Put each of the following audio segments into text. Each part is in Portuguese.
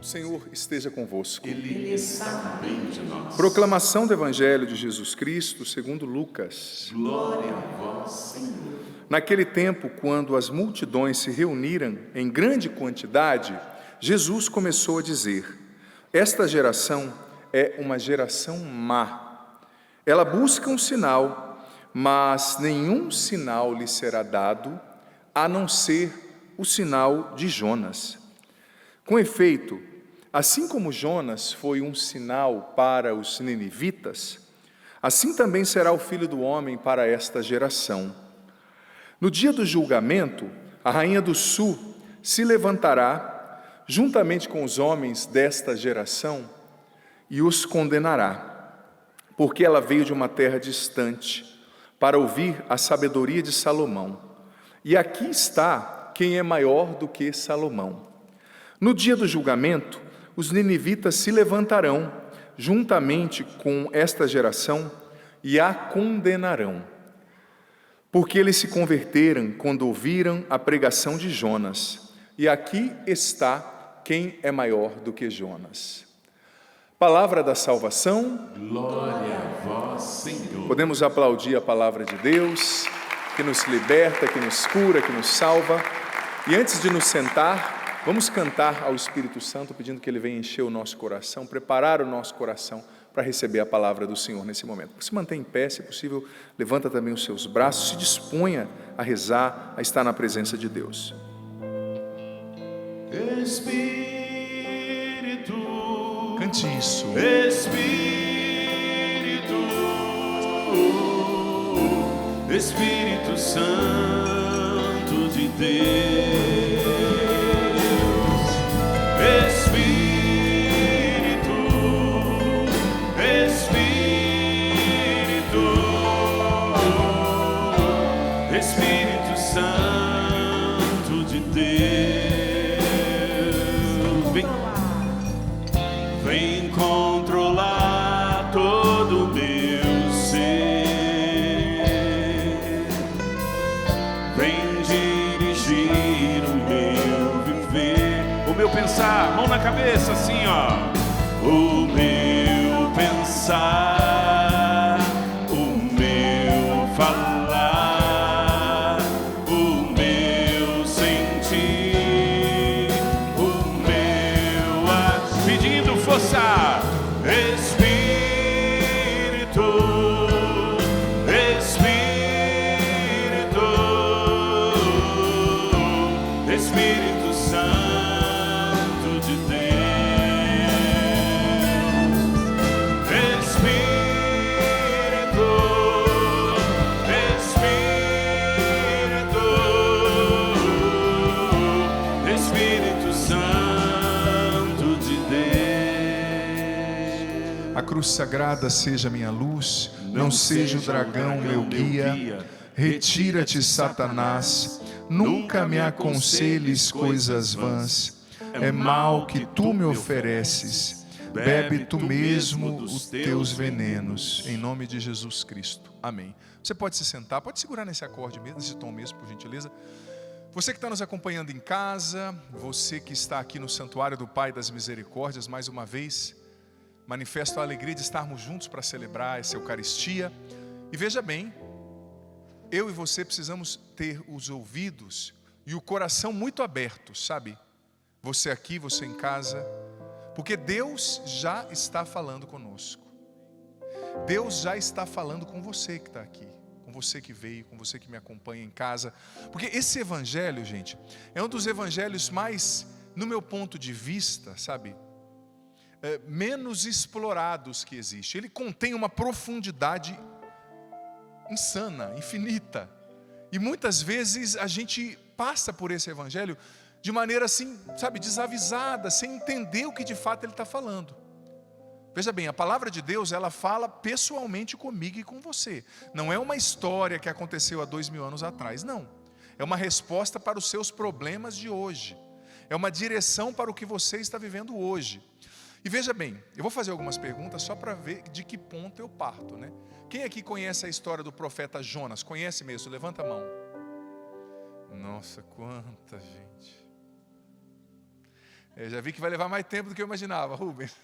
Senhor esteja convosco. Ele está no meio de nós. Proclamação do Evangelho de Jesus Cristo segundo Lucas. Glória a vós, Senhor. Naquele tempo, quando as multidões se reuniram em grande quantidade, Jesus começou a dizer: esta geração é uma geração má. Ela busca um sinal, mas nenhum sinal lhe será dado, a não ser o sinal de Jonas. Com efeito, assim como Jonas foi um sinal para os ninivitas, assim também será o Filho do Homem para esta geração. No dia do julgamento, a rainha do sul se levantará, juntamente com os homens desta geração, e os condenará, porque ela veio de uma terra distante, para ouvir a sabedoria de Salomão. E aqui está quem é maior do que Salomão. No dia do julgamento, os ninivitas se levantarão, juntamente com esta geração, e a condenarão, porque eles se converteram quando ouviram a pregação de Jonas. E aqui está quem é maior do que Jonas. Palavra da salvação. Glória a vós, Senhor. Podemos aplaudir a palavra de Deus, que nos liberta, que nos cura, que nos salva. E antes de nos sentar, vamos cantar ao Espírito Santo, pedindo que Ele venha encher o nosso coração, preparar o nosso coração para receber a palavra do Senhor nesse momento. Se mantém em pé, se possível, levanta também os seus braços, se disponha a rezar, a estar na presença de Deus. Espírito, Cante isso. Espírito Santo de Deus. Espírito Santo de Deus, vem controlar todo o meu ser, vem dirigir o meu viver, o meu pensar, mão na cabeça assim ó, o meu pensar, o meu falar, Espírito Santo de Deus, Espírito Santo de Deus. A cruz sagrada seja minha luz, não seja o dragão meu guia. Retira-te, Satanás, nunca me aconselhes coisas vãs. É mal que tu me ofereces, bebe tu mesmo os teus venenos. Em nome de Jesus Cristo, amém. Você pode se sentar, pode segurar nesse acorde mesmo, nesse tom mesmo, por gentileza. Você que está nos acompanhando em casa, você que está aqui no Santuário do Pai das Misericórdias, mais uma vez, manifesto a alegria de estarmos juntos para celebrar essa Eucaristia. E veja bem, eu e você precisamos ter os ouvidos e o coração muito abertos, sabe? Você aqui, você em casa, porque Deus já está falando conosco. Deus já está falando com você que está aqui, com você que veio, com você que me acompanha em casa. Porque esse evangelho, gente, é um dos evangelhos mais, no meu ponto de vista, sabe, menos explorados que existe. Ele contém uma profundidade insana, infinita. E muitas vezes a gente passa por esse evangelho de maneira assim, sabe, desavisada, sem entender o que de fato ele está falando. Veja bem, a palavra de Deus, ela fala pessoalmente comigo e com você. Não é uma história que aconteceu há 2000 anos atrás, não. É uma resposta para os seus problemas de hoje. É uma direção para o que você está vivendo hoje. E veja bem, eu vou fazer algumas perguntas só para ver de que ponto eu parto, né? Quem aqui conhece a história do profeta Jonas? Conhece mesmo? Levanta a mão. Nossa, quanta gente. Eu já vi que vai levar mais tempo do que eu imaginava, Rubens.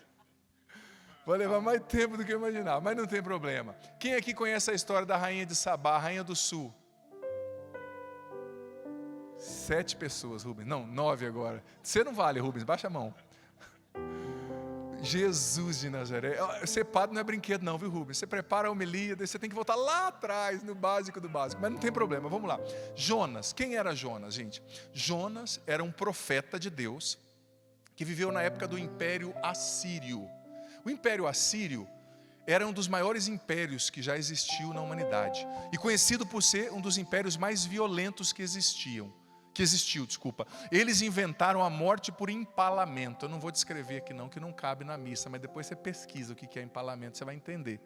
Vai levar mais tempo do que eu imaginava, mas não tem problema. Quem aqui conhece a história da rainha de Sabá, rainha do sul? 7 pessoas, Rubens. Não, 9 agora. Você não vale, Rubens, baixa a mão. Jesus de Nazaré. Ser padre não é brinquedo não, viu, Rubens? Você prepara a homilia, daí você tem que voltar lá atrás, no básico do básico. Mas não tem problema, vamos lá. Jonas, quem era Jonas, gente? Jonas era um profeta de Deus, que viveu na época do Império Assírio. O Império Assírio era um dos maiores impérios que já existiu na humanidade. E conhecido por ser um dos impérios mais violentos que existiu. Eles inventaram a morte por empalamento. Eu não vou descrever aqui não, que não cabe na missa, mas depois você pesquisa o que é empalamento, você vai entender.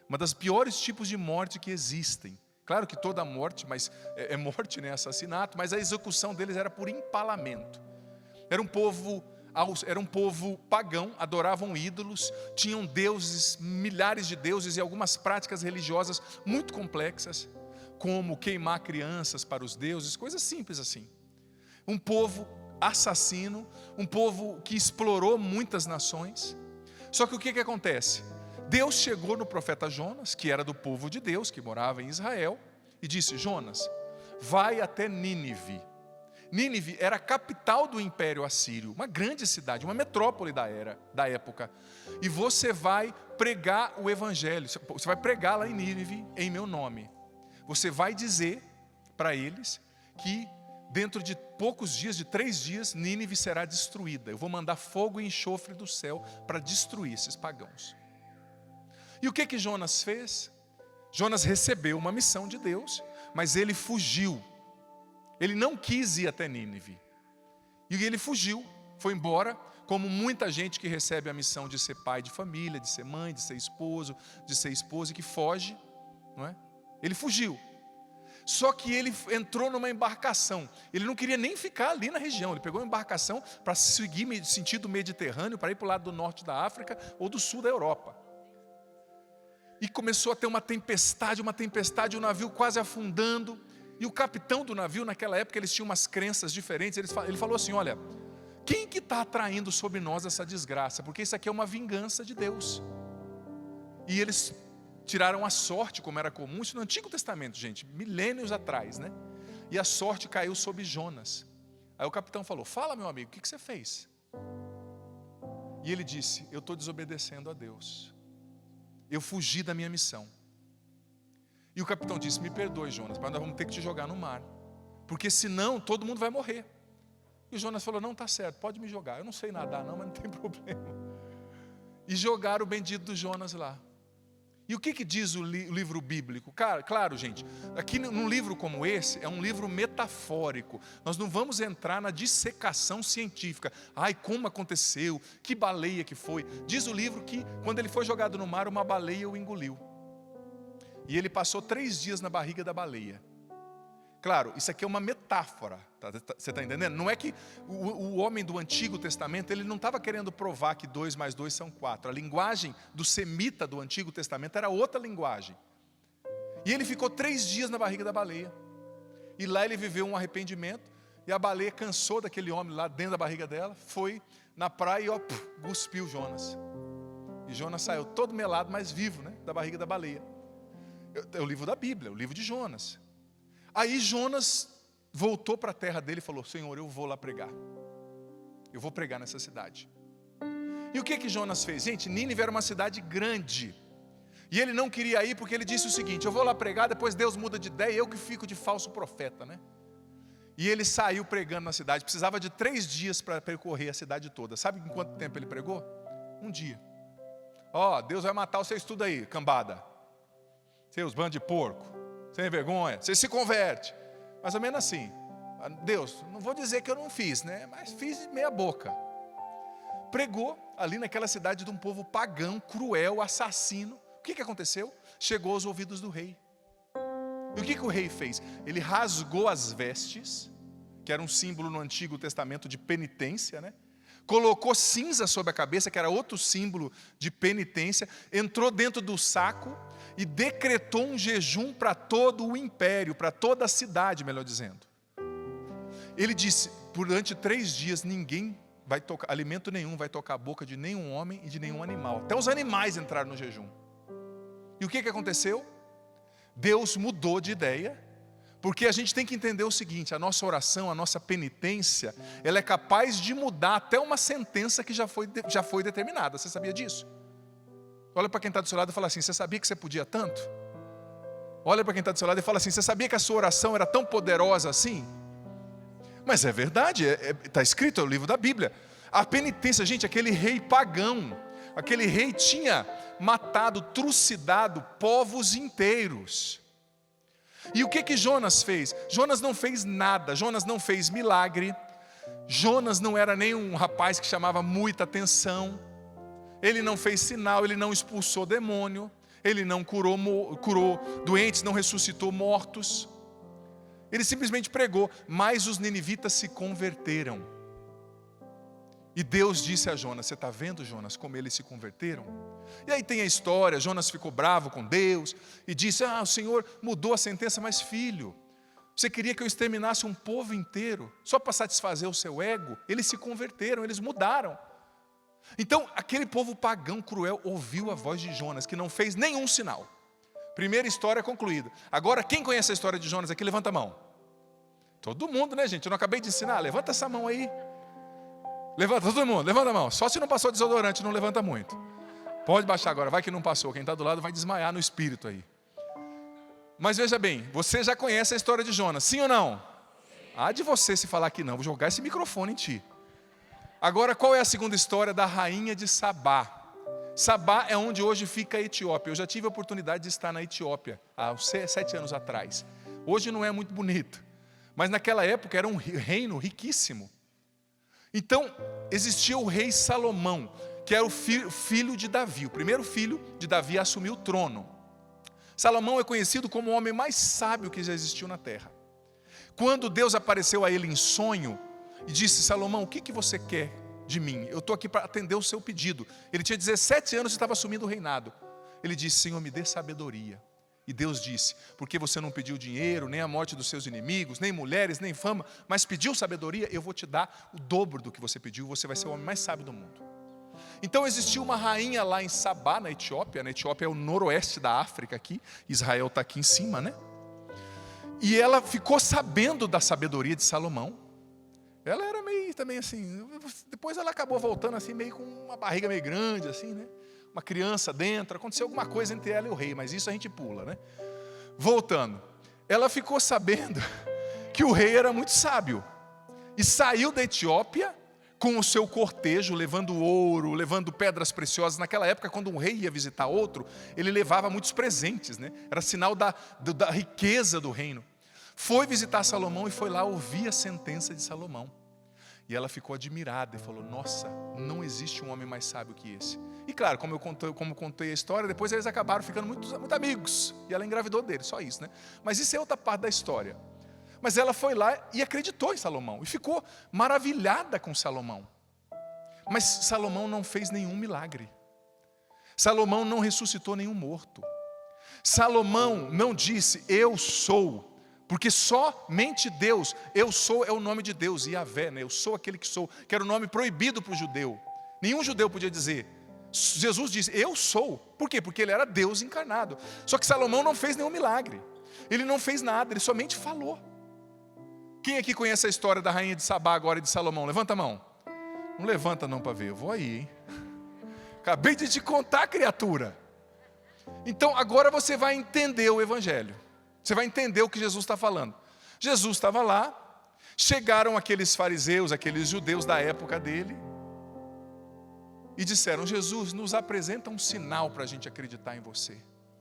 Uma das piores tipos de morte que existem. Claro que toda morte, mas é morte, né? Assassinato, mas a execução deles era por empalamento. Era um povo pagão, adoravam ídolos, tinham deuses, milhares de deuses e algumas práticas religiosas muito complexas, como queimar crianças para os deuses, coisas simples assim. Um povo assassino, um povo que explorou muitas nações. Só que o que acontece? Deus chegou no profeta Jonas, que era do povo de Deus, que morava em Israel, e disse: Jonas, vai até Nínive. Nínive era a capital do Império Assírio, uma grande cidade, uma metrópole da época. E você vai pregar o evangelho, você vai pregar lá em Nínive em meu nome. Você vai dizer para eles que dentro de poucos dias, de 3 dias, Nínive será destruída. Eu vou mandar fogo e enxofre do céu para destruir esses pagãos. E o que Jonas fez? Jonas recebeu uma missão de Deus, mas ele fugiu. Ele não quis ir até Nínive. E ele fugiu, foi embora, como muita gente que recebe a missão de ser pai de família, de ser mãe, de ser esposo, de ser esposa, e que foge, não é? Ele fugiu. Só que ele entrou numa embarcação. Ele não queria nem ficar ali na região. Ele pegou uma embarcação para seguir sentido Mediterrâneo, para ir para o lado do norte da África ou do sul da Europa. E começou a ter uma tempestade, o navio quase afundando. E o capitão do navio, naquela época, eles tinham umas crenças diferentes. Ele falou assim: olha, quem que está atraindo sobre nós essa desgraça? Porque isso aqui é uma vingança de Deus. E eles tiraram a sorte, como era comum, isso no Antigo Testamento, gente, milênios atrás, né? E a sorte caiu sobre Jonas. Aí o capitão falou: fala, meu amigo, o que você fez? E ele disse: eu estou desobedecendo a Deus. Eu fugi da minha missão. E o capitão disse: me perdoe, Jonas, mas nós vamos ter que te jogar no mar, porque senão todo mundo vai morrer. E o Jonas falou: não, está certo, pode me jogar. Eu não sei nadar não, mas não tem problema. E jogaram o bendito do Jonas lá. E o que diz o livro bíblico? Claro, gente, aqui num livro como esse, é um livro metafórico. Nós não vamos entrar na dissecação científica. Ai, como aconteceu? Que baleia que foi? Diz o livro que, quando ele foi jogado no mar, uma baleia o engoliu. E ele passou 3 dias na barriga da baleia. Claro, isso aqui é uma metáfora, você está entendendo? Não é que o homem do Antigo Testamento, ele não estava querendo provar que 2 mais 2 são 4. A linguagem do semita do Antigo Testamento era outra linguagem. E ele ficou 3 dias na barriga da baleia. E lá ele viveu um arrependimento. E a baleia cansou daquele homem lá dentro da barriga dela, foi na praia e cuspiu Jonas. E Jonas saiu todo melado, mas vivo, né, da barriga da baleia. É o livro da Bíblia, o livro de Jonas. Aí Jonas voltou para a terra dele e falou: Senhor, eu vou lá pregar. Eu vou pregar nessa cidade. E o que Jonas fez? Gente, Nínive era uma cidade grande. E ele não queria ir porque ele disse o seguinte: eu vou lá pregar, depois Deus muda de ideia, eu que fico de falso profeta, né? E ele saiu pregando na cidade. Precisava de 3 dias para percorrer a cidade toda. Sabe em quanto tempo ele pregou? 1 dia. Deus vai matar vocês tudo aí, cambada. Seus bandos de porco. Sem vergonha, você se converte. Mais ou menos assim. Deus, não vou dizer que eu não fiz, né? Mas fiz meia boca. Pregou ali naquela cidade de um povo pagão, cruel, assassino. O que aconteceu? Chegou aos ouvidos do rei. E o que o rei fez? Ele rasgou as vestes, que era um símbolo no Antigo Testamento de penitência, né? Colocou cinza sobre a cabeça, que era outro símbolo de penitência, entrou dentro do saco e decretou um jejum para todo o império, para toda a cidade, melhor dizendo. Ele disse: durante 3 dias ninguém vai tocar, alimento nenhum vai tocar a boca de nenhum homem e de nenhum animal. Até os animais entraram no jejum. E o que aconteceu? Deus mudou de ideia, porque a gente tem que entender o seguinte: a nossa oração, a nossa penitência, ela é capaz de mudar até uma sentença que já foi determinada. Você sabia disso? Olha para quem está do seu lado e fala assim: você sabia que você podia tanto? Olha para quem está do seu lado e fala assim: você sabia que a sua oração era tão poderosa assim? Mas é verdade, está escrito, é o livro da Bíblia. A penitência, gente, aquele rei pagão, aquele rei tinha matado, trucidado povos inteiros. E o que Jonas fez? Jonas não fez nada, Jonas não fez milagre, Jonas não era nem um rapaz que chamava muita atenção, ele não fez sinal, ele não expulsou demônio, ele não curou doentes, não ressuscitou mortos. Ele simplesmente pregou, mas os ninivitas se converteram. E Deus disse a Jonas: você está vendo, Jonas, como eles se converteram? E aí tem a história, Jonas ficou bravo com Deus e disse: o Senhor mudou a sentença, mas filho, você queria que eu exterminasse um povo inteiro, só para satisfazer o seu ego? Eles se converteram, eles mudaram. Então aquele povo pagão cruel ouviu a voz de Jonas, que não fez nenhum sinal. Primeira história concluída. Agora, quem conhece a história de Jonas aqui, levanta a mão. Todo mundo, né, gente? Eu não acabei de ensinar. Levanta essa mão aí. Levanta, todo mundo, levanta a mão. Só se não passou desodorante, não levanta muito. Pode baixar agora, vai que não passou. Quem está do lado vai desmaiar no espírito aí. Mas veja bem, você já conhece a história de Jonas, sim ou não? Há de você se falar que não, vou jogar esse microfone em ti. Agora, qual é a segunda história da rainha de Sabá? Sabá é onde hoje fica a Etiópia. Eu já tive a oportunidade de estar na Etiópia, há 7 anos atrás. Hoje não é muito bonito, mas naquela época era um reino riquíssimo. Então, existia o rei Salomão, que era o filho de Davi. O primeiro filho de Davi assumiu o trono. Salomão é conhecido como o homem mais sábio que já existiu na terra. Quando Deus apareceu a ele em sonho e disse: Salomão, o que você quer de mim? Eu estou aqui para atender o seu pedido. Ele tinha 17 anos e estava assumindo o reinado. Ele disse: Senhor, me dê sabedoria. E Deus disse: porque você não pediu dinheiro, nem a morte dos seus inimigos, nem mulheres, nem fama, mas pediu sabedoria, eu vou te dar o dobro do que você pediu, você vai ser o homem mais sábio do mundo. Então existia uma rainha lá em Sabá, na Etiópia. Na Etiópia é o noroeste da África aqui, Israel está aqui em cima, né? E ela ficou sabendo da sabedoria de Salomão. Ela era meio também assim, depois ela acabou voltando assim, meio com uma barriga meio grande assim, né? Uma criança dentro, aconteceu alguma coisa entre ela e o rei, mas isso a gente pula, né? Voltando, ela ficou sabendo que o rei era muito sábio e saiu da Etiópia com o seu cortejo, levando ouro, levando pedras preciosas. Naquela época, quando um rei ia visitar outro, ele levava muitos presentes, né? Era sinal da riqueza do reino. Foi visitar Salomão e foi lá ouvir a sentença de Salomão. E ela ficou admirada e falou: nossa, não existe um homem mais sábio que esse. E claro, como contei a história, depois eles acabaram ficando muito amigos. E ela engravidou dele, só isso, né? Mas isso é outra parte da história. Mas ela foi lá e acreditou em Salomão. E ficou maravilhada com Salomão. Mas Salomão não fez nenhum milagre. Salomão não ressuscitou nenhum morto. Salomão não disse: eu sou. Porque somente Deus, eu sou é o nome de Deus, Yahvé, né? Eu sou aquele que sou, que era o nome proibido para o judeu. Nenhum judeu podia dizer. Jesus disse: eu sou. Por quê? Porque ele era Deus encarnado. Só que Salomão não fez nenhum milagre. Ele não fez nada, ele somente falou. Quem aqui conhece a história da rainha de Sabá agora e de Salomão? Levanta a mão. Não levanta não para ver, eu vou aí, hein? Acabei de te contar, criatura. Então agora você vai entender o evangelho. Você vai entender o que Jesus está falando. Jesus estava lá, chegaram aqueles fariseus, aqueles judeus da época dele, e disseram: Jesus, nos apresenta um sinal para a gente acreditar em você.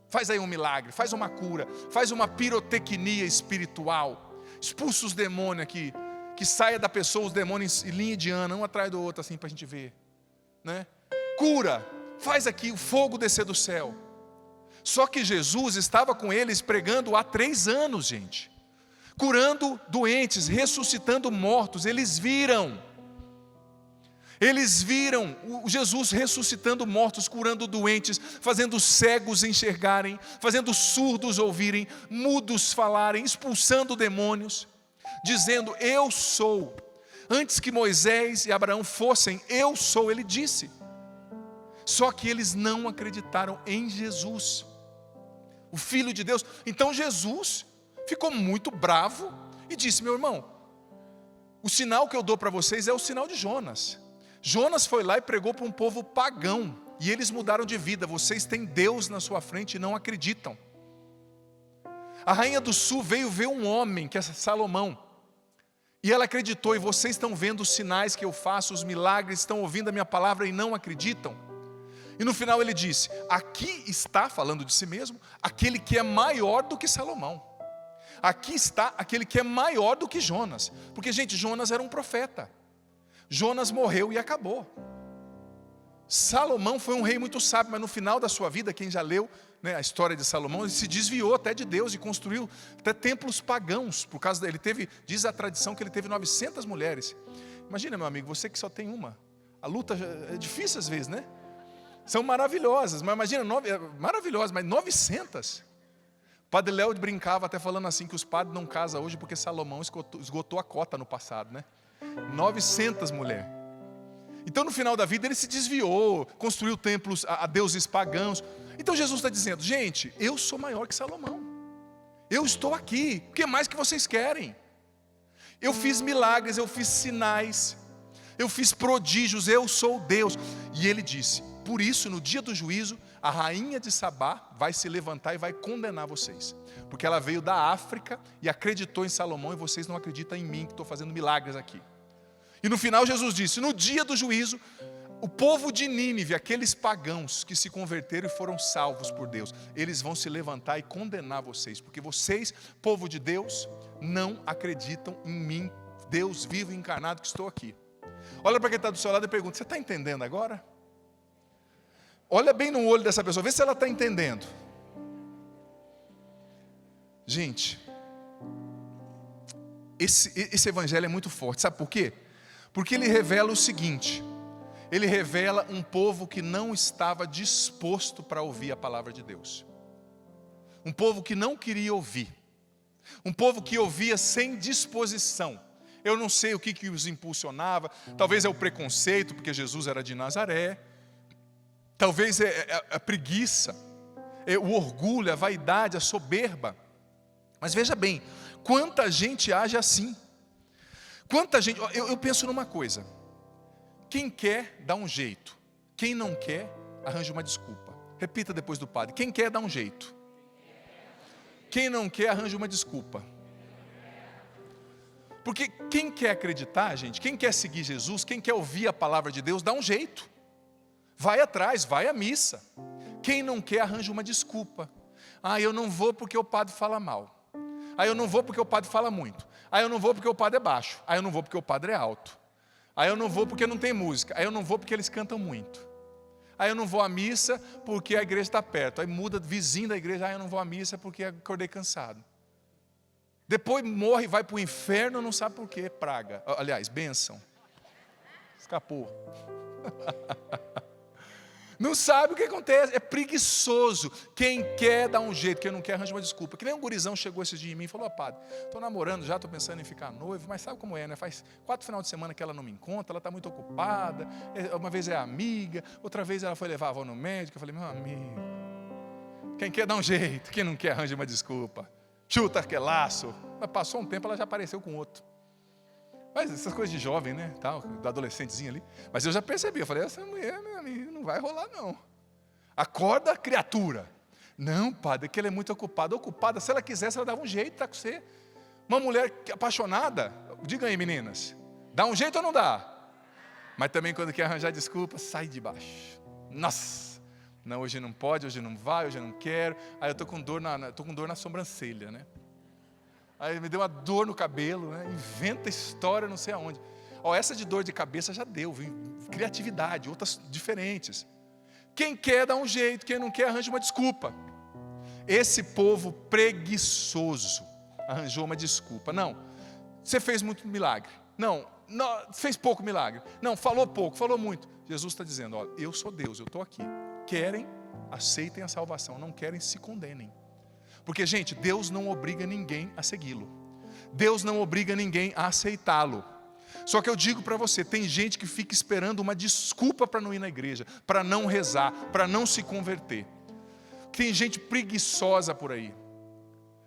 Faz aí um milagre, faz uma cura, faz uma pirotecnia espiritual, expulsa os demônios aqui, que saia da pessoa os demônios em linha indiana, um atrás do outro, assim, para a gente ver, né? Cura, faz aqui o fogo descer do céu. Só que Jesus estava com eles pregando há 3 anos, gente. Curando doentes, ressuscitando mortos. Eles viram o Jesus ressuscitando mortos, curando doentes, fazendo cegos enxergarem, fazendo surdos ouvirem, mudos falarem, expulsando demônios, dizendo: eu sou. Antes que Moisés e Abraão fossem, eu sou, ele disse. Só que eles não acreditaram em Jesus, o Filho de Deus. Então Jesus ficou muito bravo e disse: meu irmão, o sinal que eu dou para vocês é o sinal de Jonas. Jonas foi lá e pregou para um povo pagão, e eles mudaram de vida. Vocês têm Deus na sua frente e não acreditam. A rainha do sul veio ver um homem, que é Salomão, e ela acreditou, e vocês estão vendo os sinais que eu faço, os milagres, estão ouvindo a minha palavra e não acreditam. E no final ele disse: aqui está, falando de si mesmo, aquele que é maior do que Salomão. Aqui está aquele que é maior do que Jonas. Porque, gente, Jonas era um profeta. Jonas morreu e acabou. Salomão foi um rei muito sábio, mas no final da sua vida, quem já leu, né, a história de Salomão, ele se desviou até de Deus e construiu até templos pagãos. Por causa dele, diz a tradição que ele teve 900 mulheres. Imagina, meu amigo, você que só tem uma. A luta é difícil às vezes, né? São maravilhosas, mas imagina, maravilhosas, mas 900. O padre Léo brincava até falando assim, que os padres não casam hoje porque Salomão esgotou a cota no passado, né? 900 mulheres. Então no final da vida ele se desviou, construiu templos a deuses pagãos. Então Jesus está dizendo: gente, eu sou maior que Salomão. Eu estou aqui, o que mais que vocês querem? Eu fiz milagres, eu fiz sinais, eu fiz prodígios, eu sou Deus. E ele disse: por isso no dia do juízo, a rainha de Sabá vai se levantar e vai condenar vocês. Porque ela veio da África e acreditou em Salomão, e vocês não acreditam em mim, que estou fazendo milagres aqui. E no final Jesus disse: no dia do juízo, o povo de Nínive, aqueles pagãos que se converteram e foram salvos por Deus, eles vão se levantar e condenar vocês, porque vocês, povo de Deus, não acreditam em mim, Deus vivo e encarnado que estou aqui. Olha para quem está do seu lado e pergunta: você está entendendo agora? Olha bem no olho dessa pessoa, vê se ela está entendendo. Gente, esse evangelho é muito forte, sabe por quê? Porque ele revela o seguinte: ele revela um povo que não estava disposto para ouvir a palavra de Deus. Um povo que não queria ouvir. Um povo que ouvia sem disposição. Eu não sei o que os impulsionava. Talvez é o preconceito, porque Jesus era de Nazaré. Talvez é a preguiça, é o orgulho, a vaidade, a soberba. Mas veja bem, quanta gente age assim. Quanta gente, eu penso numa coisa: quem quer, dá um jeito. Quem não quer, arranja uma desculpa. Repita depois do padre: quem quer, dá um jeito. Quem não quer, arranja uma desculpa. Porque quem quer acreditar, gente, quem quer seguir Jesus, quem quer ouvir a palavra de Deus, dá um jeito. Vai atrás, vai à missa. Quem não quer, arranja uma desculpa. Ah, eu não vou porque o padre fala mal. Ah, eu não vou porque o padre fala muito. Ah, eu não vou porque o padre é baixo. Ah, eu não vou porque o padre é alto. Ah, eu não vou porque não tem música. Ah, eu não vou porque eles cantam muito. Ah, eu não vou à missa porque a igreja está perto. Aí muda vizinho da igreja: ah, eu não vou à missa porque acordei cansado. Depois morre, vai para o inferno, não sabe por quê, praga. Aliás, bênção. Escapou. Não sabe o que acontece, é preguiçoso. Quem quer dá um jeito, quem não quer arranja uma desculpa. Que nem um gurizão chegou esses dias em mim e falou: padre, estou namorando já, estou pensando em ficar noivo, mas sabe como é, né? Faz 4 finais de semana que ela não me encontra, ela está muito ocupada. Uma vez é amiga, outra vez ela foi levar a avó no médico. Eu falei: meu amigo, quem quer dá um jeito, quem não quer arranja uma desculpa. Chuta que laço. Mas passou um tempo, ela já apareceu com outro. Mas essas coisas de jovem, né, tal, do adolescentezinho ali. Mas eu já percebi, eu falei: essa mulher, meu amigo, não vai rolar não. Acorda, criatura. Não, padre, é que ela é muito ocupada. Se ela quisesse, ela dava um jeito, tá com você. Uma mulher apaixonada, diga aí, meninas, dá um jeito ou não dá? Mas também quando quer arranjar desculpa, sai de baixo. Nossa, não, hoje não pode, hoje não vai, hoje eu não quero. Aí eu tô com dor na sobrancelha, né? Aí me deu uma dor no cabelo, né? Inventa história não sei aonde. Essa de dor de cabeça já deu, viu? Criatividade, outras diferentes. Quem quer dá um jeito, quem não quer arranja uma desculpa. Esse povo preguiçoso arranjou uma desculpa. Não, você fez muito milagre. Não, fez pouco milagre. Não, falou pouco, falou muito. Jesus está dizendo: olha, eu sou Deus, eu estou aqui. Querem, aceitem a salvação. Não querem, se condenem. Porque, gente, Deus não obriga ninguém a segui-lo. Deus não obriga ninguém a aceitá-lo. Só que eu digo para você, tem gente que fica esperando uma desculpa para não ir na igreja, para não rezar, para não se converter. Tem gente preguiçosa por aí.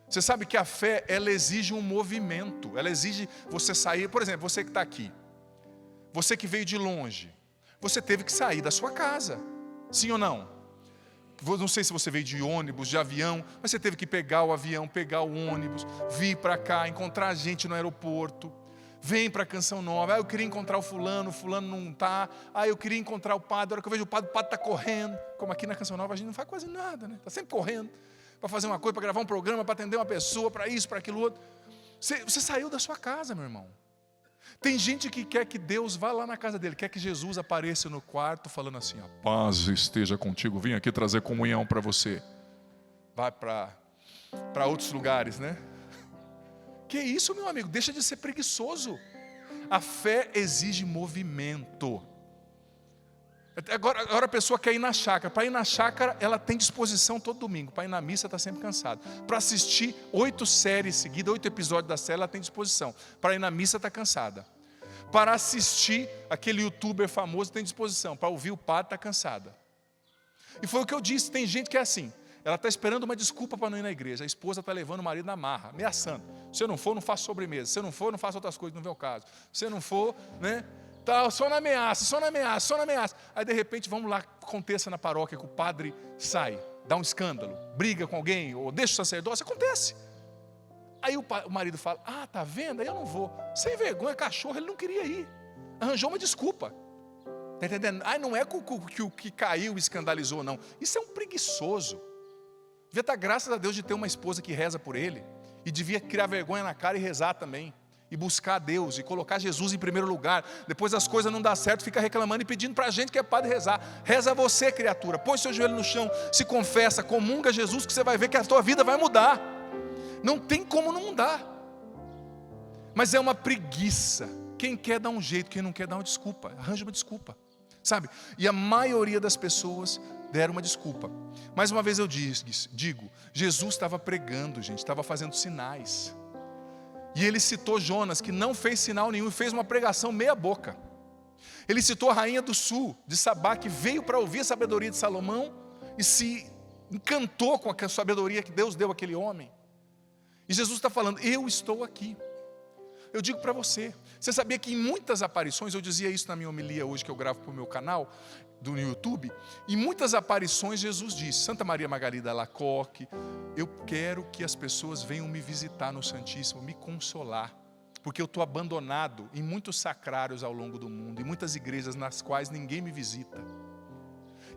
Você sabe que a fé, ela exige um movimento, ela exige você sair. Por exemplo, você que está aqui, você que veio de longe, você teve que sair da sua casa, sim ou não? Não sei se você veio de ônibus, de avião, mas você teve que pegar o avião, pegar o ônibus, vir para cá, encontrar gente no aeroporto. Vem para a Canção Nova, eu queria encontrar o fulano não está. Eu queria encontrar o padre, a hora que eu vejo o padre está correndo. Como aqui na Canção Nova a gente não faz quase nada, né? Está sempre correndo, para fazer uma coisa, para gravar um programa, para atender uma pessoa, para isso, para aquilo outro. Você saiu da sua casa, meu irmão. Tem gente que quer que Deus vá lá na casa dele, quer que Jesus apareça no quarto falando assim, a paz esteja contigo, vim aqui trazer comunhão para você. Vai para outros lugares, né? Que isso, meu amigo? Deixa de ser preguiçoso. A fé exige movimento. Agora a pessoa quer ir na chácara. Para ir na chácara, ela tem disposição todo domingo. Para ir na missa, está sempre cansada. Para assistir 8 séries seguidas, 8 episódios da série, ela tem disposição. Para ir na missa, está cansada. Para assistir aquele youtuber famoso, tem disposição. Para ouvir o padre, está cansada. E foi o que eu disse, tem gente que é assim. Ela está esperando uma desculpa para não ir na igreja. A esposa está levando o marido na marra, ameaçando. Se eu não for, não faço sobremesa. Se eu não for, não faço outras coisas, não vem o caso. Se eu não for, né? Tá, só na ameaça. Aí de repente, vamos lá, aconteça na paróquia que o padre sai, dá um escândalo, briga com alguém, ou deixa o sacerdócio, acontece. Aí o marido fala, tá vendo? Aí eu não vou. Sem vergonha, cachorro, ele não queria ir. Arranjou uma desculpa. Está entendendo? Não é que o que caiu escandalizou, não. Isso é um preguiçoso. Devia estar graças a Deus de ter uma esposa que reza por ele. E devia criar vergonha na cara e rezar também. E buscar a Deus, e colocar Jesus em primeiro lugar. Depois as coisas não dão certo, fica reclamando e pedindo para a gente que é padre rezar. Reza você, criatura, põe seu joelho no chão, se confessa, comunga Jesus, que você vai ver que a tua vida vai mudar. Não tem como não mudar. Mas é uma preguiça. Quem quer dar um jeito, quem não quer dar uma desculpa, arranja uma desculpa, sabe? E a maioria das pessoas deram uma desculpa. Mais uma vez eu digo, Jesus estava pregando, gente, estava fazendo sinais. E ele citou Jonas, que não fez sinal nenhum e fez uma pregação meia boca. Ele citou a rainha do sul, de Sabá, que veio para ouvir a sabedoria de Salomão e se encantou com a sabedoria que Deus deu àquele homem. E Jesus está falando, eu estou aqui. Eu digo para você, você sabia que em muitas aparições, eu dizia isso na minha homilia hoje que eu gravo para o meu canal do YouTube, em muitas aparições Jesus disse, Santa Maria Margarida Alacoque, eu quero que as pessoas venham me visitar no Santíssimo, me consolar, porque eu estou abandonado em muitos sacrários ao longo do mundo, em muitas igrejas nas quais ninguém me visita.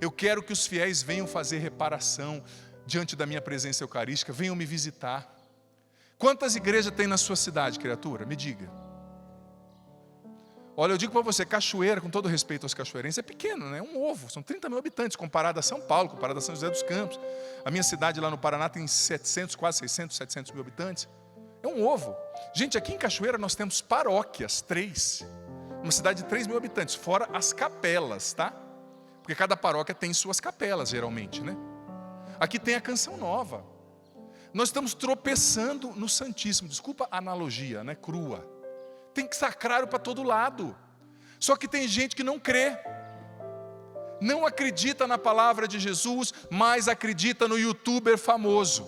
Eu quero que os fiéis venham fazer reparação diante da minha presença eucarística, venham me visitar. Quantas igrejas tem na sua cidade, criatura? Me diga. Olha, eu digo para você, Cachoeira, com todo respeito aos cachoeirenses, é pequeno, né? É um ovo, são 30 mil habitantes, comparado a São Paulo, comparado a São José dos Campos. A minha cidade lá no Paraná tem 700, quase 600, 700 mil habitantes. É um ovo. Gente, aqui em Cachoeira nós temos paróquias, 3. Uma cidade de 3 mil habitantes, fora as capelas, tá? Porque cada paróquia tem suas capelas, geralmente, né? Aqui tem a Canção Nova. Nós estamos tropeçando no Santíssimo. Desculpa a analogia, né? Crua. Tem sacrário para todo lado. Só que tem gente que não crê. Não acredita na palavra de Jesus, mas acredita no youtuber famoso.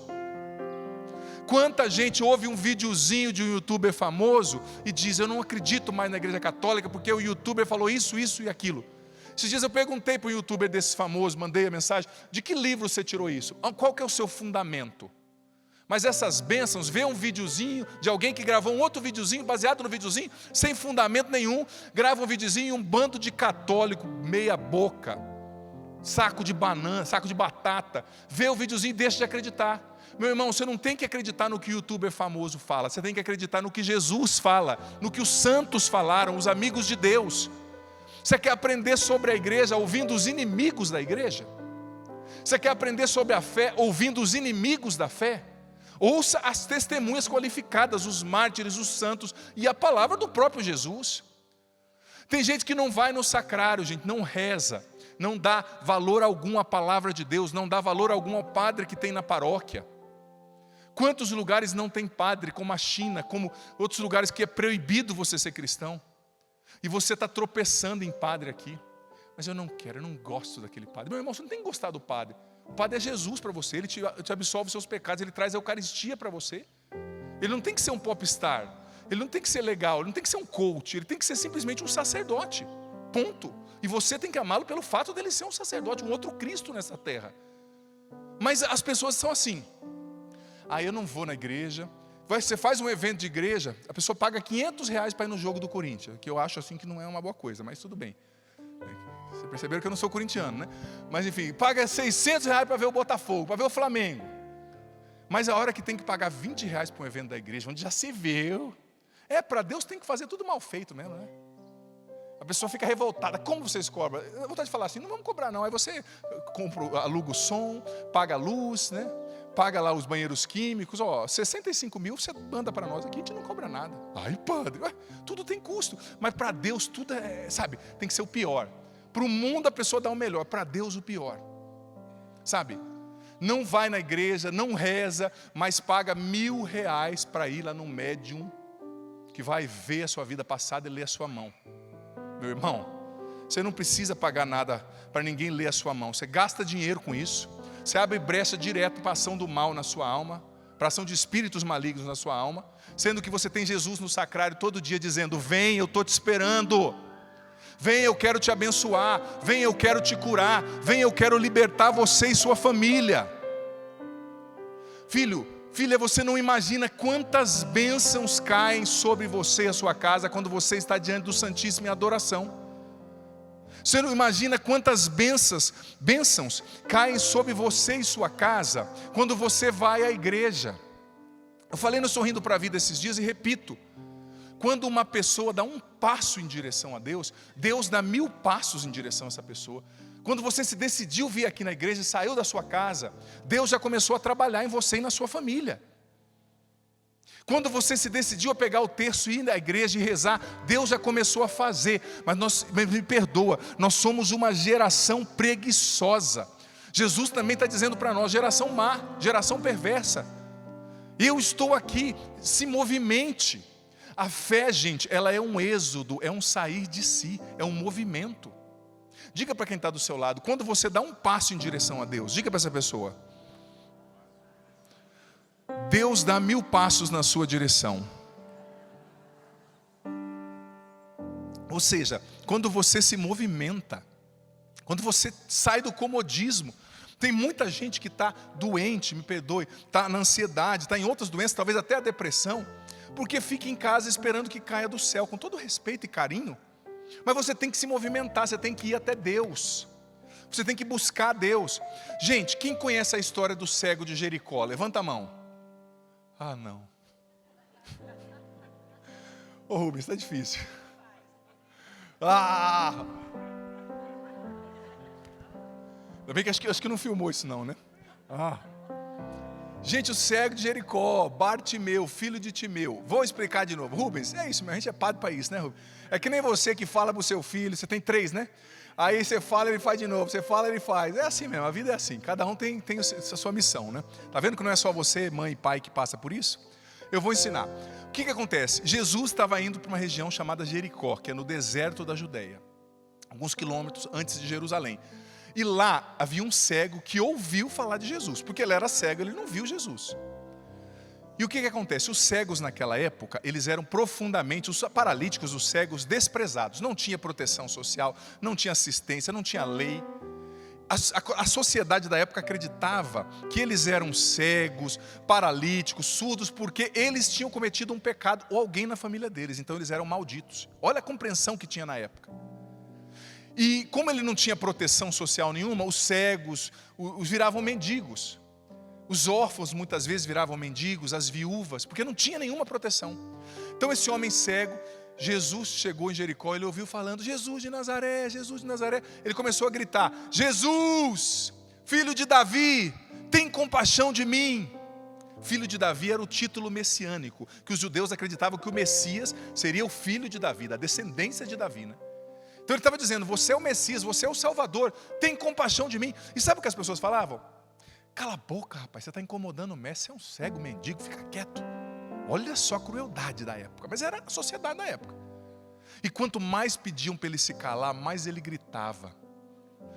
Quanta gente ouve um videozinho de um youtuber famoso e diz, eu não acredito mais na igreja católica porque o youtuber falou isso, isso e aquilo. Esses dias eu perguntei para um youtuber desse famoso, mandei a mensagem, de que livro você tirou isso? Qual que é o seu fundamento? Mas essas bênçãos, vê um videozinho de alguém que gravou um outro videozinho, baseado no videozinho, sem fundamento nenhum, grava um videozinho e um bando de católico, meia boca, saco de banana, saco de batata, vê o videozinho e deixa de acreditar. Meu irmão, você não tem que acreditar no que o youtuber famoso fala, você tem que acreditar no que Jesus fala, no que os santos falaram, os amigos de Deus. Você quer aprender sobre a igreja ouvindo os inimigos da igreja? Você quer aprender sobre a fé ouvindo os inimigos da fé? Ouça as testemunhas qualificadas, os mártires, os santos e a palavra do próprio Jesus. Tem gente que não vai no sacrário, gente, não reza, não dá valor algum à palavra de Deus, não dá valor algum ao padre que tem na paróquia. Quantos lugares não tem padre, como a China, como outros lugares que é proibido você ser cristão? E você está tropeçando em padre aqui. Mas eu não quero, eu não gosto daquele padre. Meu irmão, você não tem que gostar do padre. O padre é Jesus para você, ele te absolve os seus pecados, ele traz a Eucaristia para você. Ele não tem que ser um popstar, ele não tem que ser legal, ele não tem que ser um coach, ele tem que ser simplesmente um sacerdote. Ponto. E você tem que amá-lo pelo fato dele ser um sacerdote, um outro Cristo nessa terra. Mas as pessoas são assim. Eu não vou na igreja. Você faz um evento de igreja, a pessoa paga R$500 para ir no jogo do Corinthians, que eu acho assim que não é uma boa coisa, mas tudo bem. Vocês perceberam que eu não sou corintiano, né? Mas enfim, paga R$600 para ver o Botafogo, para ver o Flamengo. Mas a hora que tem que pagar R$20 para um evento da igreja, onde já se viu. Para Deus tem que fazer tudo mal feito mesmo, né? A pessoa fica revoltada. Como vocês cobram? Eu vou vontade de falar assim, não vamos cobrar não. Aí você aluga o som, paga a luz, né? Paga lá os banheiros químicos, 65 mil você manda para nós aqui, a gente não cobra nada. Padre, tudo tem custo. Mas para Deus tudo tem que ser o pior. Para o mundo a pessoa dá o melhor, para Deus o pior. Sabe? Não vai na igreja, não reza, mas paga R$1.000 para ir lá no médium que vai ver a sua vida passada e ler a sua mão. Meu irmão, você não precisa pagar nada para ninguém ler a sua mão. Você gasta dinheiro com isso. Você abre brecha direto para a ação do mal na sua alma, para a ação de espíritos malignos na sua alma, sendo que você tem Jesus no sacrário todo dia dizendo: vem, eu estou te esperando. Vem, eu quero te abençoar. Vem, eu quero te curar. Vem, eu quero libertar você e sua família. Filha, você não imagina quantas bênçãos caem sobre você e a sua casa quando você está diante do Santíssimo em adoração. Você não imagina quantas bênçãos caem sobre você e sua casa quando você vai à igreja. Eu falei no Sorrindo para a Vida esses dias e repito. Quando uma pessoa dá um passo em direção a Deus, Deus dá 1000 passos em direção a essa pessoa. Quando você se decidiu vir aqui na igreja e saiu da sua casa, Deus já começou a trabalhar em você e na sua família. Quando você se decidiu a pegar o terço e ir na igreja e rezar, Deus já começou a fazer. Mas me perdoa, nós somos uma geração preguiçosa. Jesus também está dizendo para nós, geração má, geração perversa. Eu estou aqui, se movimente. A fé, gente, ela é um êxodo, é um sair de si, é um movimento. Diga para quem está do seu lado, quando você dá um passo em direção a Deus, diga para essa pessoa: Deus dá 1000 passos na sua direção. Ou seja, quando você se movimenta, quando você sai do comodismo. Tem muita gente que está doente, me perdoe, está na ansiedade, está em outras doenças, talvez até a depressão, porque fica em casa esperando que caia do céu, com todo respeito e carinho. Mas você tem que se movimentar, você tem que ir até Deus. Você tem que buscar Deus. Gente, quem conhece a história do cego de Jericó? Levanta a mão. Não. Ô Rubens, está difícil. Ainda bem que acho que não filmou isso não, né? Gente, o cego de Jericó, Bartimeu, filho de Timeu. Vou explicar de novo. Rubens, é isso, a gente é padre para isso, né, Rubens? É que nem você que fala para o seu filho, você tem 3, né? Aí você fala, ele faz de novo, você fala, ele faz. É assim mesmo, a vida é assim, cada um tem a sua missão, né? Tá vendo que não é só você, mãe e pai, que passa por isso? Eu vou ensinar. O que acontece? Jesus estava indo para uma região chamada Jericó, que é no deserto da Judeia, alguns quilômetros antes de Jerusalém. E lá havia um cego que ouviu falar de Jesus, porque ele era cego, ele não viu Jesus. E o que acontece? Os cegos naquela época, eles eram profundamente, os paralíticos, os cegos, desprezados. Não tinha proteção social, não tinha assistência, não tinha lei. A sociedade da época acreditava que eles eram cegos, paralíticos, surdos, porque eles tinham cometido um pecado, ou alguém na família deles, então eles eram malditos. Olha a compreensão que tinha na época. E como ele não tinha proteção social nenhuma, os cegos os viravam mendigos. Os órfãos muitas vezes viravam mendigos, as viúvas, porque não tinha nenhuma proteção. Então esse homem cego, Jesus chegou em Jericó, ele ouviu falando: Jesus de Nazaré, Jesus de Nazaré. Ele começou a gritar: Jesus, filho de Davi, tem compaixão de mim. Filho de Davi era o título messiânico, que os judeus acreditavam que o Messias seria o filho de Davi, da descendência de Davi, né? Então ele estava dizendo: você é o Messias, você é o Salvador, tem compaixão de mim. E sabe o que as pessoas falavam? Cala a boca, rapaz, você está incomodando o mestre, você é um cego, mendigo, fica quieto. Olha só a crueldade da época, mas era a sociedade da época. E quanto mais pediam para ele se calar, mais ele gritava: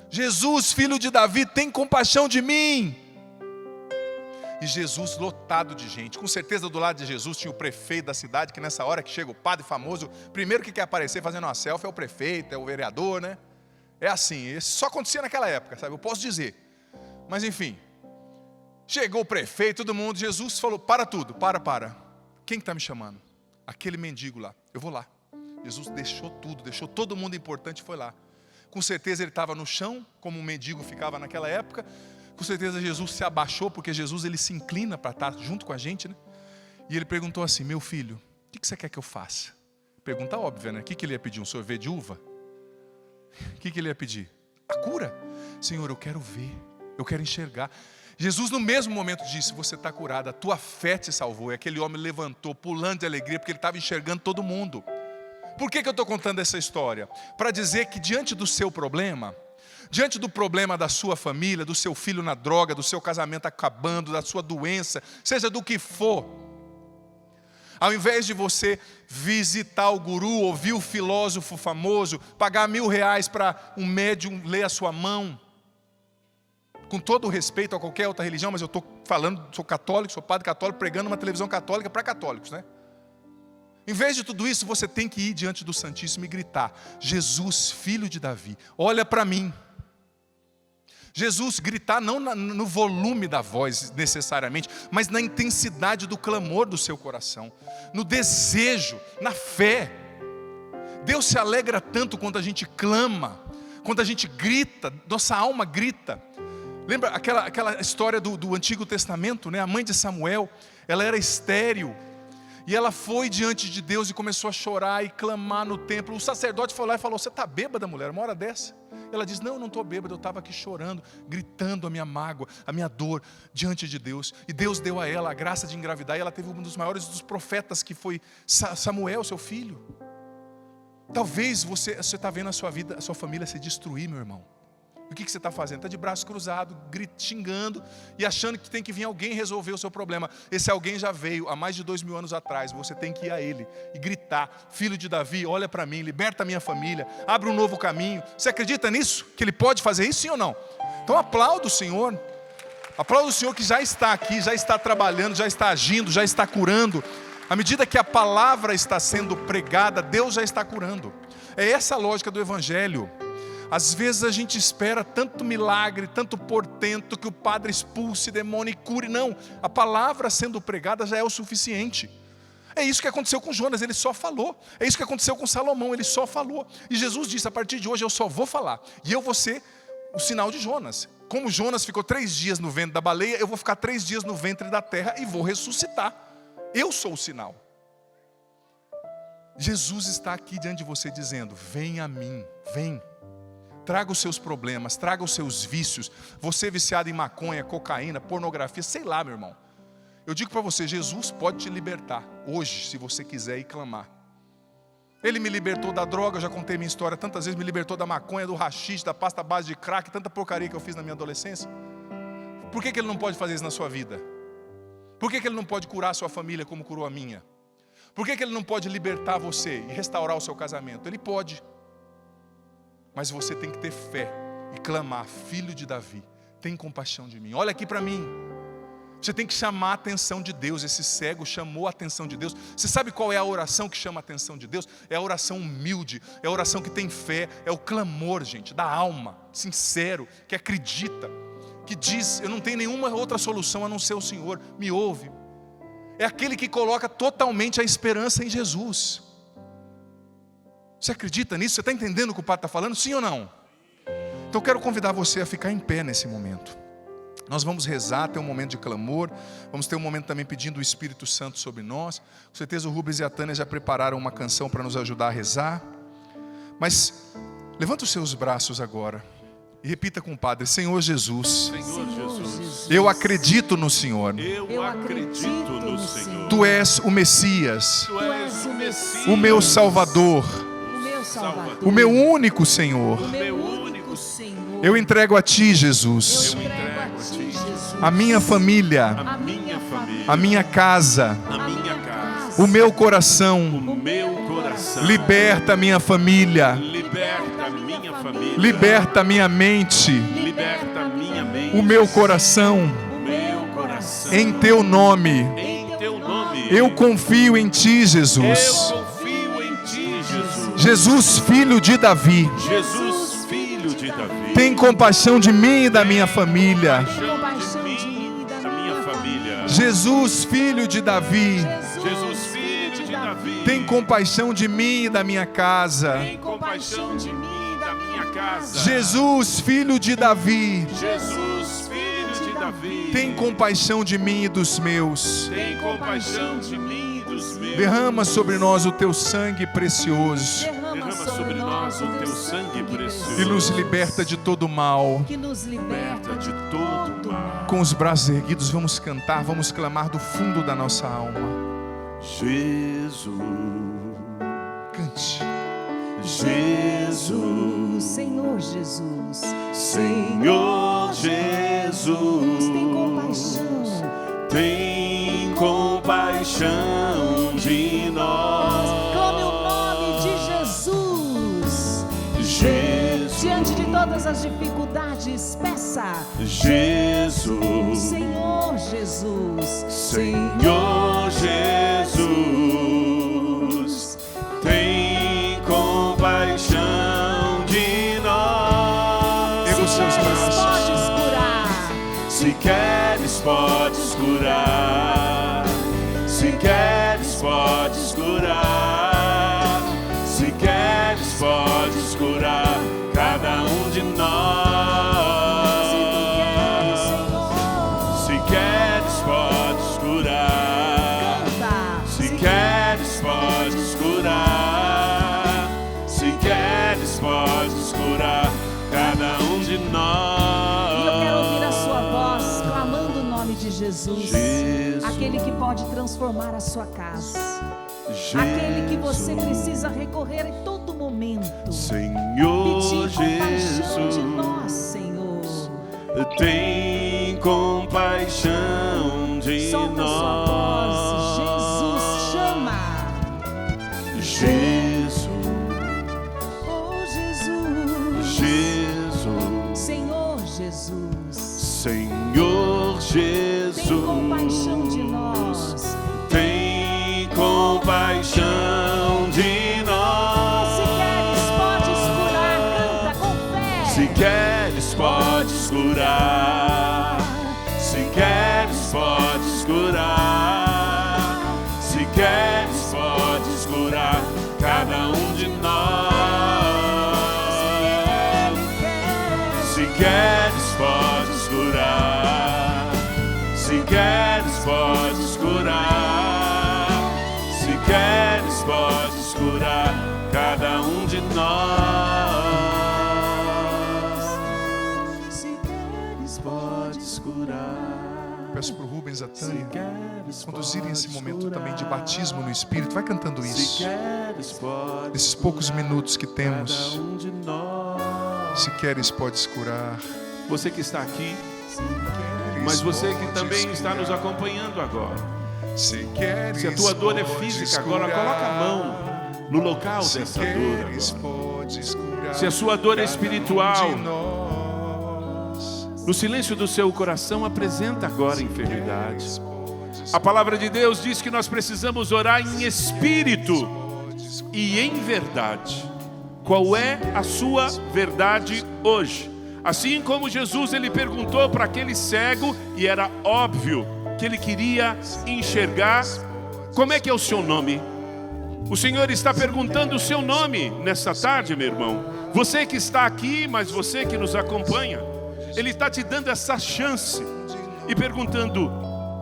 Jesus, filho de Davi, tem compaixão de mim. E Jesus lotado de gente. Com certeza do lado de Jesus tinha o prefeito da cidade, que nessa hora que chega o padre famoso, primeiro que quer aparecer fazendo uma selfie é o prefeito, é o vereador, né? É assim, isso só acontecia naquela época, sabe? Eu posso dizer. Mas enfim, chegou o prefeito, todo mundo, Jesus falou: para tudo, para. Quem está me chamando? Aquele mendigo lá, eu vou lá. Jesus deixou tudo, deixou todo mundo importante e foi lá. Com certeza ele estava no chão, como um mendigo ficava naquela época. Com certeza Jesus se abaixou, porque Jesus ele se inclina para estar junto com a gente, né? E ele perguntou assim: meu filho, o que você quer que eu faça? Pergunta óbvia, né? O que ele ia pedir? Um sorvete de uva? O que ele ia pedir? A cura? Senhor, eu quero ver, eu quero enxergar. Jesus no mesmo momento disse: você está curado, a tua fé te salvou. E aquele homem levantou, pulando de alegria, porque ele estava enxergando todo mundo. Por que eu estou contando essa história? Para dizer que diante do seu problema, diante do problema da sua família, do seu filho na droga, do seu casamento acabando, da sua doença, seja do que for, ao invés de você visitar o guru, ouvir o filósofo famoso, pagar R$1.000 para um médium ler a sua mão, com todo o respeito a qualquer outra religião, mas eu estou falando, sou católico, sou padre católico, pregando uma televisão católica para católicos, né? Em vez de tudo isso, você tem que ir diante do Santíssimo e gritar: Jesus, filho de Davi, olha para mim. Jesus, gritar não no volume da voz necessariamente, mas na intensidade do clamor do seu coração, no desejo, na fé. Deus se alegra tanto quando a gente clama, quando a gente grita, nossa alma grita. Lembra aquela história do Antigo Testamento, né? A mãe de Samuel, ela era estéril, e ela foi diante de Deus e começou a chorar e clamar no templo. O sacerdote foi lá e falou: você está bêbada, mulher, uma hora dessa? Ela diz: não estou bêbada, eu estava aqui chorando, gritando a minha mágoa, a minha dor diante de Deus. E Deus deu a ela a graça de engravidar, e ela teve um dos maiores dos profetas, que foi Samuel, seu filho. Talvez você está vendo a sua vida, a sua família se destruir, meu irmão. O que você está fazendo? Está de braço cruzado, xingando e achando que tem que vir alguém resolver o seu problema. Esse alguém já veio há mais de 2000 anos atrás. Você tem que ir a ele e gritar: filho de Davi, olha para mim, liberta a minha família, abre um novo caminho. Você acredita nisso? Que ele pode fazer isso, sim ou não? Então aplauda o Senhor. Aplauda o Senhor que já está aqui, já está trabalhando, já está agindo, já está curando. À medida que a palavra está sendo pregada, Deus já está curando. É essa a lógica do Evangelho. Às vezes a gente espera tanto milagre, tanto portento, que o padre expulse demônio e cure. Não, a palavra sendo pregada já é o suficiente. É isso que aconteceu com Jonas, ele só falou. É isso que aconteceu com Salomão, ele só falou. E Jesus disse: a partir de hoje eu só vou falar, e eu vou ser o sinal de Jonas. Como Jonas ficou 3 dias no ventre da baleia, eu vou ficar 3 dias no ventre da terra e vou ressuscitar. Eu sou o sinal. Jesus está aqui diante de você dizendo: vem a mim, vem. Traga os seus problemas, traga os seus vícios. Você viciado em maconha, cocaína, pornografia, sei lá, meu irmão. Eu digo para você, Jesus pode te libertar hoje, se você quiser ir clamar. Ele me libertou da droga, eu já contei minha história tantas vezes, me libertou da maconha, do haxixe, da pasta base de crack, tanta porcaria que eu fiz na minha adolescência. Por que Ele não pode fazer isso na sua vida? Por que Ele não pode curar a sua família como curou a minha? Por que Ele não pode libertar você e restaurar o seu casamento? Ele pode. Mas você tem que ter fé e clamar: filho de Davi, tem compaixão de mim, olha aqui para mim. Você tem que chamar a atenção de Deus. Esse cego chamou a atenção de Deus. Você sabe qual é a oração que chama a atenção de Deus? É a oração humilde, é a oração que tem fé, é o clamor, gente, da alma, sincero, que acredita, que diz: eu não tenho nenhuma outra solução a não ser o Senhor, me ouve. É aquele que coloca totalmente a esperança em Jesus. Você acredita nisso? Você está entendendo o que o padre está falando? Sim ou não? Então eu quero convidar você a ficar em pé nesse momento. Nós vamos rezar, ter um momento de clamor. Vamos ter um momento também pedindo o Espírito Santo sobre nós. Com certeza o Rubens e a Tânia já prepararam uma canção para nos ajudar a rezar. Mas levanta os seus braços agora e repita com o Padre: Senhor Jesus, eu acredito no Senhor. Eu acredito no Senhor. Tu és o Messias, Tu és o Messias, o meu Salvador, o meu único Senhor. o meu único Senhor. Eu entrego a Ti, Jesus, Eu entrego a Ti, Jesus, a minha família, a minha família, a minha casa, a minha casa. o meu coração. o meu coração. Liberta minha família. Liberta minha família. Liberta minha mente. Liberta minha mente. O meu coração. O meu coração. Em teu nome. Em teu nome. Eu confio em ti, Eu Jesus. confio em ti, Jesus. Jesus, filho de Davi. Jesus, filho de Davi. Tem compaixão de mim e da minha família. compaixão de mim e da minha família. Jesus, filho de Davi. Jesus, filho de Davi. Tem compaixão de mim e da minha casa. Tem compaixão de mim e da minha casa. Jesus, filho de Davi. Jesus, filho de Davi. Tem compaixão de mim e dos meus. Tem compaixão de mim e dos meus. Derrama sobre nós o teu sangue precioso Derrama sobre nós o teu sangue precioso. e nos liberta de todo mal. que nos liberta de todo mal. Com os braços erguidos, vamos cantar, vamos clamar do fundo da nossa alma. Jesus, Cante. Jesus, Senhor Jesus. Senhor Jesus, Tem compaixão. tem compaixão de nós. Clame o nome de Jesus. Jesus, Diante de todas as dificuldades, peça. Jesus, Senhor Jesus. Senhor Jesus, tem compaixão de nós. Erga os seus braços. Podes curar. Se queres, podes curar. Se queres, podes curar. Se queres, podes curar cada um de nós. Se queres, podes curar. Se queres, podes curar. Se queres, podes curar cada um de nós. E eu quero ouvir a sua voz clamando o nome de Jesus. Jesus. Aquele que pode transformar a sua casa. Aquele que você precisa recorrer em todo momento. Senhor Pedir compaixão de Jesus, nós, Senhor. tem compaixão de Solta a sua voz. Jesus nós. chama. Jesus, Oh Jesus. Jesus, Senhor Jesus. Senhor Jesus, Tem compaixão de nós. tem compaixão de nós. Se queres, podes curar. Canta com fé. Se queres, podes curar. Se queres, podes curar. Se queres, podes curar cada um de nós. Se queres, podes curar. Se queres, podes curar. Se queres, podes curar cada um de nós. Se queres, podes curar. Peço para o Rubens e a Se Tânia queres, conduzirem esse podes momento também de curar. batismo no Espírito. Vai cantando Se isso. queres, podes Nesses poucos curar minutos que cada temos. um de nós. Se queres, podes curar. Você que está aqui, Queres, mas você que podes também está nos curar. acompanhando agora. Se queres, Se a tua dor é podes física, agora curar. coloca a mão no local Se dessa dor queres, agora. podes curar. Se a sua dor é cada um espiritual, de nós. no silêncio do seu coração, apresenta agora a enfermidade. Queres, podes A palavra de Deus diz que nós precisamos orar em espírito e em verdade. Qual é a sua verdade hoje? Assim como Jesus, ele perguntou para aquele cego, e era óbvio que ele queria enxergar. Como é que é o seu nome? O Senhor está perguntando o seu nome nessa tarde, meu irmão. Você que está aqui, mas você que nos acompanha, Ele está te dando essa chance e perguntando: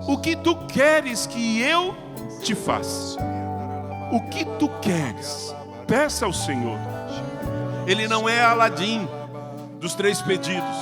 o que tu queres que eu te faça? O que tu queres? Peça ao Senhor. Ele não é Aladim dos 3 pedidos,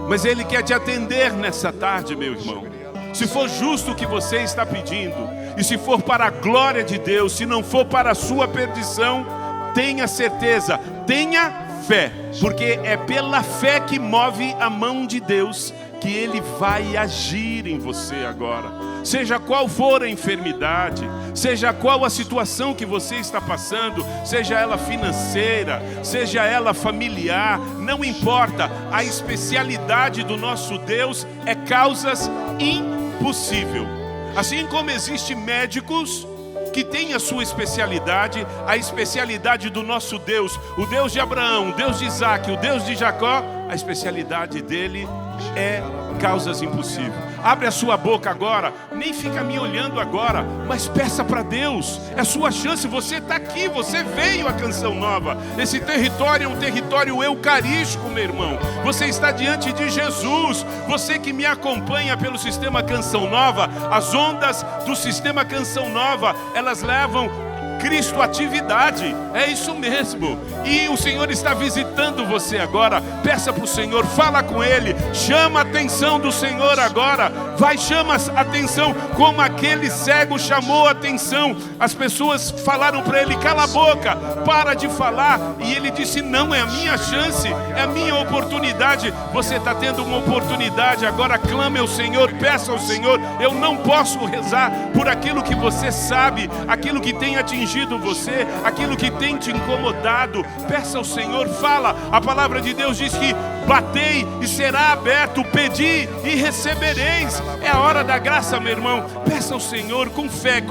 mas Ele quer te atender nessa tarde, meu irmão. Se for justo o que você está pedindo, e se for para a glória de Deus, se não for para a sua perdição, tenha certeza, tenha fé, porque é pela fé que move a mão de Deus que Ele vai agir em você agora. Seja qual for a enfermidade, seja qual a situação que você está passando, seja ela financeira, seja ela familiar, não importa, a especialidade do nosso Deus é causas impossíveis. Assim como existem médicos que têm a sua especialidade, a especialidade do nosso Deus, o Deus de Abraão, o Deus de Isaac, o Deus de Jacó, a especialidade dele é causas impossíveis. Abre a sua boca agora, nem fica me olhando agora, mas peça para Deus, é a sua chance. Você está aqui, você veio à Canção Nova. Esse território é um território eucarístico, meu irmão. Você está diante de Jesus. Você que me acompanha pelo Sistema Canção Nova, as ondas do Sistema Canção Nova, elas levam Cristo atividade, é isso mesmo. E o Senhor está visitando você agora. Peça para o Senhor, fala com Ele, chama a atenção do Senhor agora. Vai, chama a atenção, como aquele cego chamou a atenção. As pessoas falaram para ele, cala a boca, para de falar. E ele disse, não, é a minha chance, é a minha oportunidade. Você está tendo uma oportunidade agora, clame ao Senhor, peça ao Senhor. Eu não posso rezar por aquilo que você sabe, aquilo que tem atingido você, aquilo que tem te incomodado. Peça ao Senhor, fala. A palavra de Deus diz que batei e será aberto, pedi e recebereis. É a hora da graça, meu irmão. Peça ao Senhor com fé,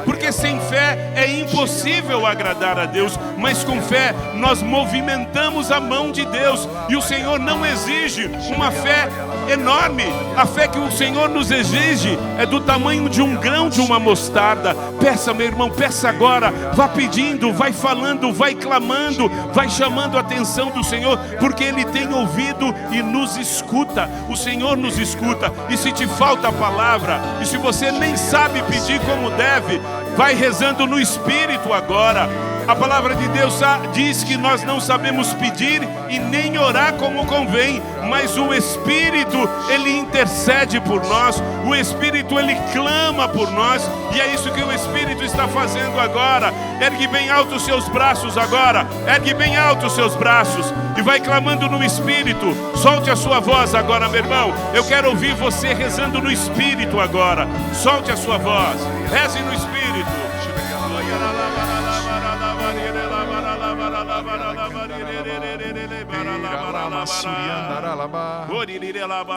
porque sem fé é impossível agradar a Deus, mas com fé nós movimentamos a mão de Deus, e o Senhor não exige uma fé enorme. A fé que o Senhor nos exige é do tamanho de um grão de uma mostarda. Peça, meu irmão, peça agora. Vá pedindo, vai falando, vai clamando, vai chamando a atenção do Senhor, porque Ele tem ouvido e nos escuta. O Senhor nos escuta. E se te falta a palavra, e se você nem sabe pedir como deve, vai rezando no Espírito agora. A palavra de Deus diz que nós não sabemos pedir e nem orar como convém, mas o Espírito, Ele intercede por nós, o Espírito, Ele clama por nós, e é isso que o Espírito está fazendo agora. Ergue bem alto os seus braços agora, ergue bem alto os seus braços, e vai clamando no Espírito. Solte a sua voz agora, meu irmão. Eu quero ouvir você rezando no Espírito agora. Solte a sua voz, reze no Espírito.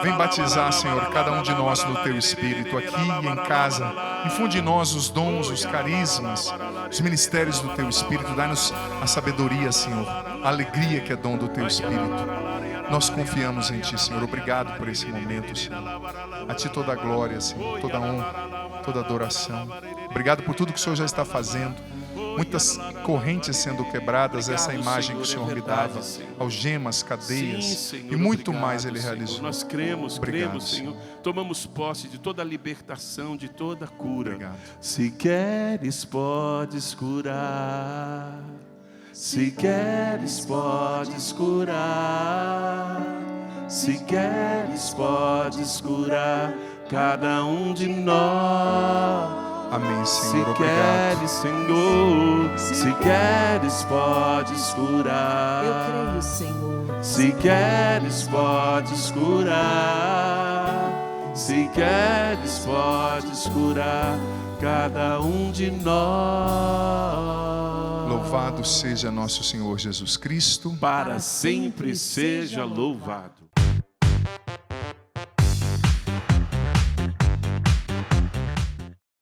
Vem batizar, Senhor, cada um de nós no Teu Espírito, aqui e em casa. Infunde em nós os dons, os carismas, os ministérios do Teu Espírito. Dá-nos a sabedoria, Senhor, a alegria que é dom do Teu Espírito. Nós confiamos em Ti, Senhor. Obrigado por esse momento, Senhor. A Ti toda a glória, Senhor, toda a honra, toda a adoração. Obrigado por tudo que o Senhor já está fazendo. Muitas correntes sendo quebradas, essa imagem que o Senhor me dava, algemas, cadeias, e muito mais Ele realizou. Nós cremos, Senhor. Tomamos posse de toda a libertação, de toda a cura. Obrigado. Se queres, podes curar. Se queres, podes curar. Se queres, podes curar cada um de nós. Amém, Senhor. Se Obrigado. queres, Senhor, se queres, podes curar. Eu creio, Senhor. Se queres, podes curar. Se queres, podes curar cada um de nós. Louvado seja nosso Senhor Jesus Cristo. Para sempre seja louvado.